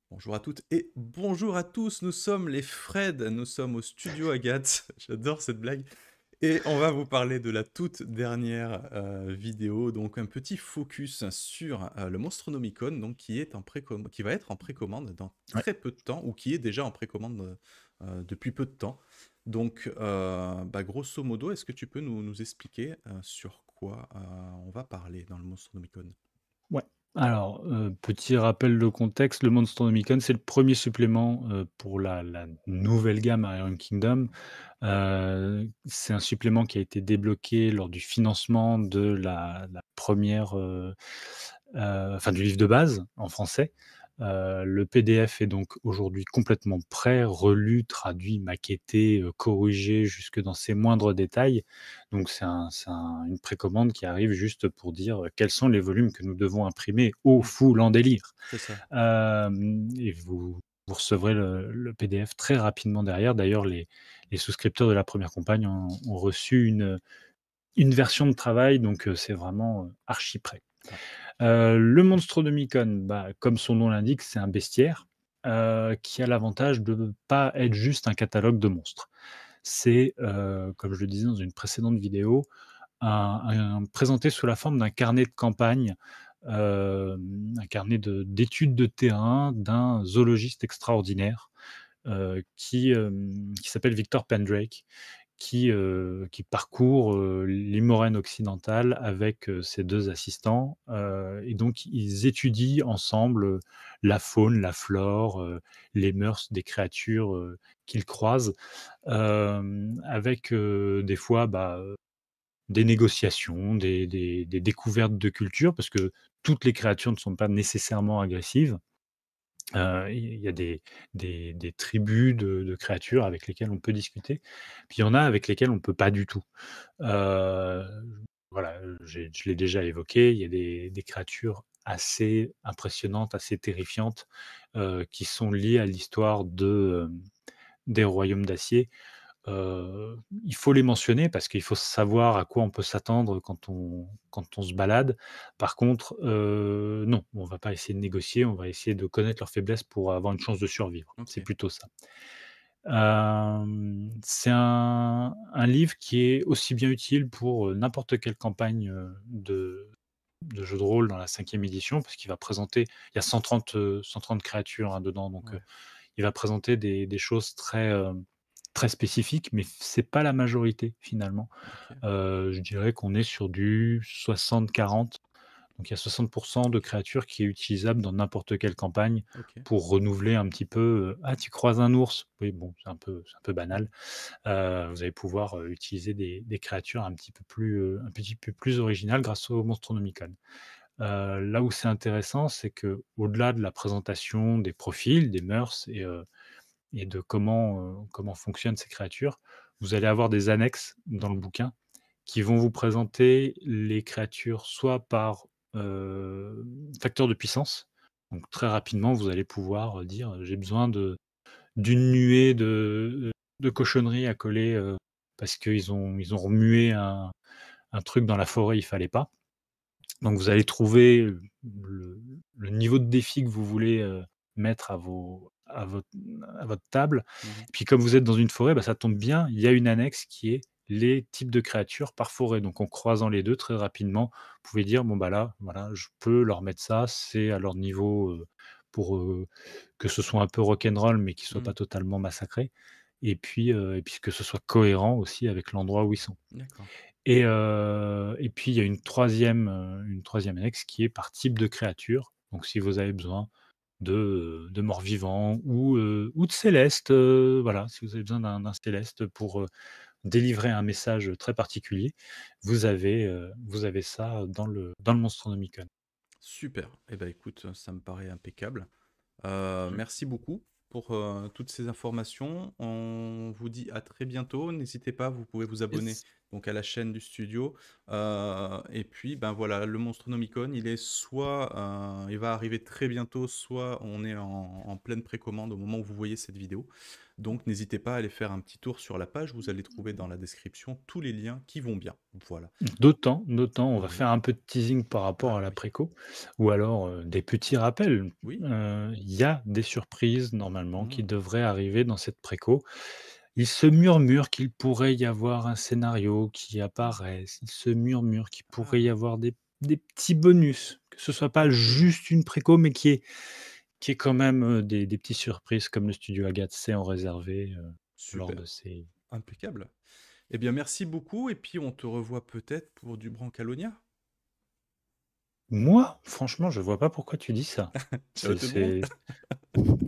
Bonjour à toutes et bonjour à tous, nous sommes les Fred, nous sommes au studio Agathe, j'adore cette blague, et on va vous parler de la toute dernière vidéo, donc un petit focus sur le Monstronomicon, donc qui va être en précommande dans Ouais. très peu de temps, ou qui est déjà en précommande depuis peu de temps. Donc, grosso modo, est-ce que tu peux nous expliquer sur quoi on va parler dans le Monstronomicon? Ouais. Alors, petit rappel de contexte, le Monsternomicon, c'est le premier supplément, pour la nouvelle gamme Iron Kingdom. C'est un supplément qui a été débloqué lors du financement de la 1re, enfin du livre de base en français. Le PDF est donc aujourd'hui complètement prêt, relu, traduit, maquetté, corrigé jusque dans ses moindres détails. Donc une précommande qui arrive juste pour dire, quels sont les volumes que nous devons imprimer au Hmm, full en délire. c'est ça. Et vous recevrez le PDF très rapidement derrière. D'ailleurs, les souscripteurs de la première campagne ont reçu une version de travail, donc c'est vraiment, archi prêt. Le Monstronomicon, comme son nom l'indique, c'est un bestiaire, qui a l'avantage de ne pas être juste un catalogue de monstres. C'est, comme je le disais dans une précédente vidéo, présenté sous la forme d'un carnet de campagne, un carnet d'études de terrain d'un zoologiste extraordinaire, qui s'appelle Victor Pendrake, qui parcourt, les moraines occidentales avec, ses 2 assistants, et donc ils étudient ensemble, la faune, la flore, les mœurs des créatures, qu'ils croisent, avec, des fois, des négociations, des découvertes de culture, parce que toutes les créatures ne sont pas nécessairement agressives. Il y a des tribus de créatures avec lesquelles on peut discuter, puis il y en a avec lesquelles on ne peut pas du tout. Heu, voilà, je l'ai déjà évoqué, il y a des créatures assez impressionnantes, assez terrifiantes, qui sont liées à l'histoire des royaumes d'acier. Il faut les mentionner parce qu'il faut savoir à quoi on peut s'attendre quand on se balade. Par contre, non, on va pas essayer de négocier, on va essayer de connaître leurs faiblesses pour avoir une chance de survivre. C'est Ok. plutôt ça. C'est un livre qui est aussi bien utile pour, n'importe quelle campagne, de jeu de rôle dans la 5e édition, parce qu'il va présenter il y a 130 créatures, hein, dedans, donc Ouais. il va présenter des choses très spécifiques, mais c'est pas la majorité finalement. Ok. Je dirais qu'on est sur du 60-40, donc il y a 60 de créatures qui est utilisable dans n'importe quelle campagne Ok. pour renouveler un petit peu, «Ah, tu croises un ours?» Oui, bon, c'est un peu banal. Vous allez pouvoir, utiliser des créatures un petit peu plus originales grâce au Monstronomicon. Là où c'est intéressant, c'est que au delà de la présentation des profils, des mœurs et de comment fonctionnent ces créatures, vous allez avoir des annexes dans le Mhm. bouquin qui vont vous présenter les créatures soit par, facteur de puissance. Donc très rapidement, vous allez pouvoir, dire: «J'ai besoin d'une nuée de cochonneries à coller, parce qu'ils ont remué un truc dans la forêt, il fallait pas». Donc vous allez trouver, le niveau de défi que vous voulez, mettre à votre table. Mhm. Puis comme vous êtes dans une forêt, ça tombe bien, il y a une annexe qui est les types de créatures par forêt. Donc en croisant les 2 très rapidement, vous pouvez dire: «Bon, là, voilà, je peux leur mettre ça, c'est à leur niveau, pour, que ce soit un peu rock'n'roll, mais qu'ils soient pas Mhm. totalement massacrés». Et puis que ce soit cohérent aussi avec l'endroit où ils sont. D'accord. Et puis il y a une troisième annexe qui est par type de créature. Donc si vous avez besoin de morts-vivants ou de célestes, voilà, si vous avez besoin d'un céleste pour, délivrer un message très particulier, vous avez ça dans le Monstronomicon. Super. Eh ben écoute, ça me paraît impeccable. Mmh. Merci beaucoup pour toutes ces informations. On vous dit à très bientôt. N'hésitez pas, vous pouvez vous abonner Yes. donc à la chaîne du studio. Et puis, ben voilà, le Monstronomicon, il est soit, il va arriver très bientôt, soit on est en pleine précommande au moment où vous voyez cette vidéo. Donc n'hésitez pas à aller faire un petit tour sur la page, vous allez trouver dans la description tous les liens qui vont bien. Voilà. D'autant, on va Oui. faire un peu de teasing par rapport Ah à la oui. préco ou alors, des petits rappels. Oui. Il y a des surprises normalement qui Mmh. devraient arriver dans cette préco. Il se murmure qu'il pourrait y avoir un scénario qui apparaisse. Il se murmure qu'il pourrait y Ah, avoir des petits bonus, que ce soit pas OK. juste une préco, mais qui est quand même, des petites surprises comme le studio Agathe sait en réserver, lors Super. de ses Impeccable. Eh bien, merci beaucoup et puis on te revoit peut-être pour du Brancalonia? moi, franchement, je vois pas pourquoi tu dis ça. Ciao tout le monde! C'est